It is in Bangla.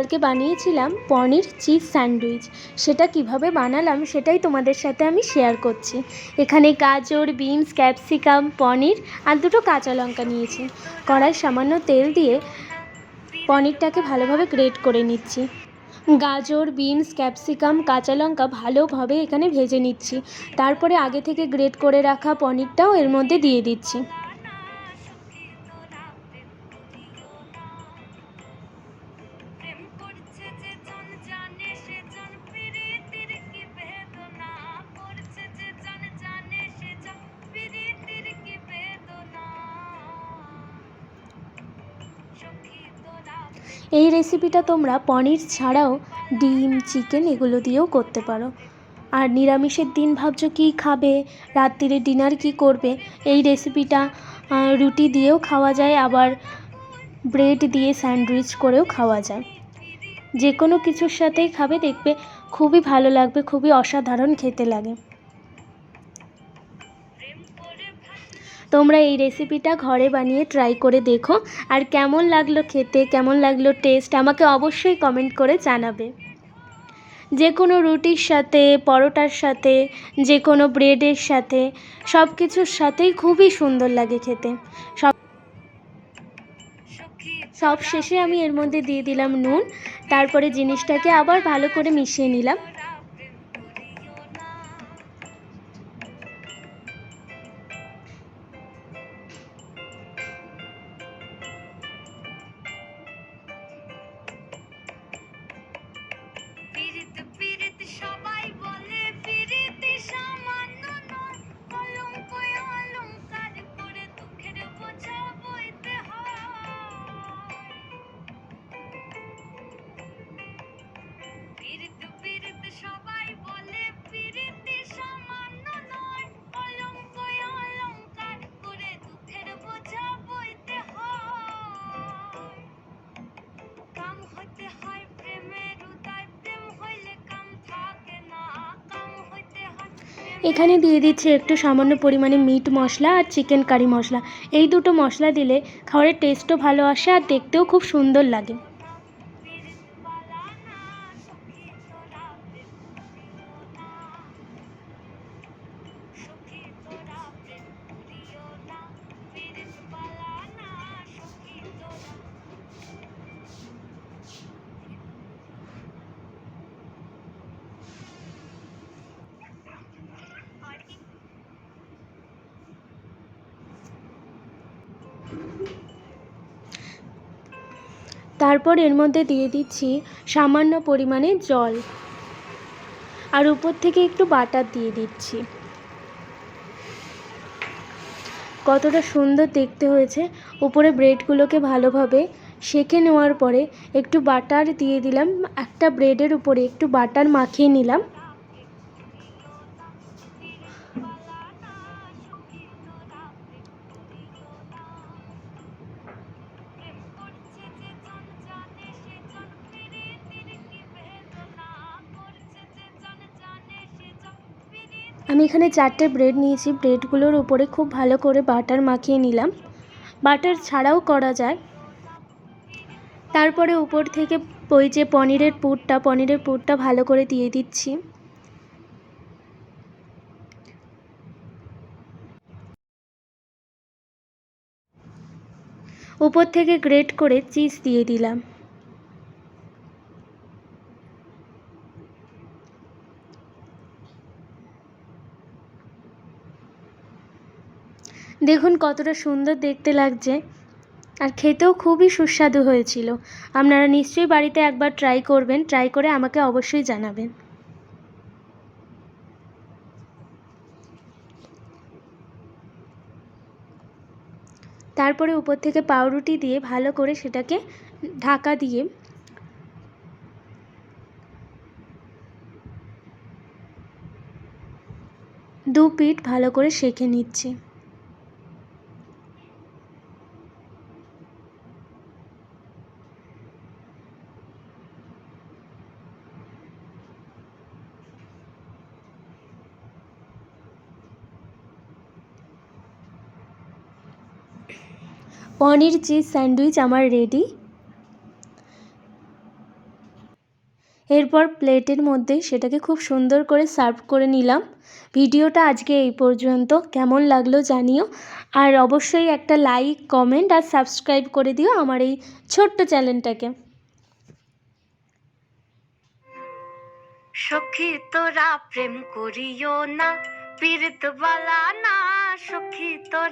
কালকে বানিয়েছিলাম পনির চিজ স্যান্ডউইচ। সেটা কিভাবে বানালাম সেটাই তোমাদের সাথে আমি শেয়ার করছি। এখানে গাজর, বিনস, ক্যাপসিকাম, পনির আর দুটো কাঁচা লঙ্কা নিয়েছি। কড়ায় সামান্য তেল দিয়ে পনিরটাকে ভালোভাবে গ্রেট করে নিচ্ছি। গাজর, বিনস, ক্যাপসিকাম, কাঁচা লঙ্কা ভালোভাবে এখানে ভেজে নিচ্ছি। তারপরে আগে থেকে গ্রেট করে রাখা পনিরটাও এর মধ্যে দিয়ে দিচ্ছি। এই রেসিপিটা তোমরা পনির ছাড়াও ডিম, চিকেন এগুলো দিয়েও করতে পারো। আর নিরামিষের দিন ভাবছো কী খাবে, রাত্রিরে ডিনার কী করবে, এই রেসিপিটা রুটি দিয়েও খাওয়া যায়, আবার ব্রেড দিয়ে স্যান্ডউইচ করেও খাওয়া যায়। যে কোনো কিছুর সাথেই খাবে, দেখবে খুবই ভালো লাগবে, খুবই অসাধারণ খেতে লাগে। তোমরা এই রেসিপিটা ঘরে বানিয়ে ট্রাই করে দেখো, আর কেমন লাগলো খেতে, কেমন লাগলো টেস্ট, আমাকে অবশ্যই কমেন্ট করে জানাবে। যে কোনো রুটির সাথে, পরোটার সাথে, যে কোনো ব্রেডের সাথে, সব কিছুর সাথেই খুবই সুন্দর লাগে খেতে। সব শেষে আমি এর মধ্যে দিয়ে দিলাম নুন। তারপরে জিনিসটাকে আবার ভালো করে মিশিয়ে নিলাম। এখানে দিয়ে দিচ্ছি একটু সামান্য পরিমাণে মিট মশলা আর চিকেন কারি মশলা। এই দুটো মশলা দিলে খাবারের টেস্টও ভালো আসে আর দেখতেও খুব সুন্দর লাগে। তারপর এর মধ্যে দিয়ে দিচ্ছি সামান্য পরিমাণে জল, আর উপর থেকে একটু বাটার দিয়ে দিচ্ছি। কতটা সুন্দর দেখতে হয়েছে। উপরে ব্রেডগুলোকে ভালোভাবে সেঁকে নেওয়ার পরে একটু বাটার দিয়ে দিলাম, একটা ব্রেডের উপরে একটু বাটার মাখিয়ে নিলাম। আমি এখানে 4টে ব্রেড নিয়েছি, ব্রেডগুলোর উপরে খুব ভালো করে বাটার মাখিয়ে নিলাম। বাটার ছাড়াও করা যায়। তারপরে উপর থেকে ওই যে পনিরের পুরটা ভালো করে দিয়ে দিচ্ছি। উপর থেকে গ্রেট করে চিজ দিয়ে দিলাম। দেখুন কতটা সুন্দর দেখতে লাগছে, আর খেতেও খুবই সুস্বাদু হয়েছিল। আপনারা নিশ্চয়ই বাড়িতে একবার ট্রাই করবেন, ট্রাই করে আমাকে অবশ্যই জানাবেন। তারপরে উপর থেকে পাউরুটি দিয়ে ভালো করে সেটাকে ঢাকা দিয়ে দু পিঠ ভালো করে সেঁকে নিচ্ছি। পনির চিজ স্যান্ডউইচ আমার রেডি। এরপর প্লেটের মধ্যে সেটাকে খুব সুন্দর করে সার্ভ করে নিলাম। ভিডিওটা আজকে এই পর্যন্ত। কেমন লাগলো জানিও, আর অবশ্যই একটা লাইক, কমেন্ট আর সাবস্ক্রাইব করে দিও আমার এই ছোট্ট চ্যানেলটাকে। সখী তোরা প্রেম করিও না, পীড়িত বালা না, সখী তোরা।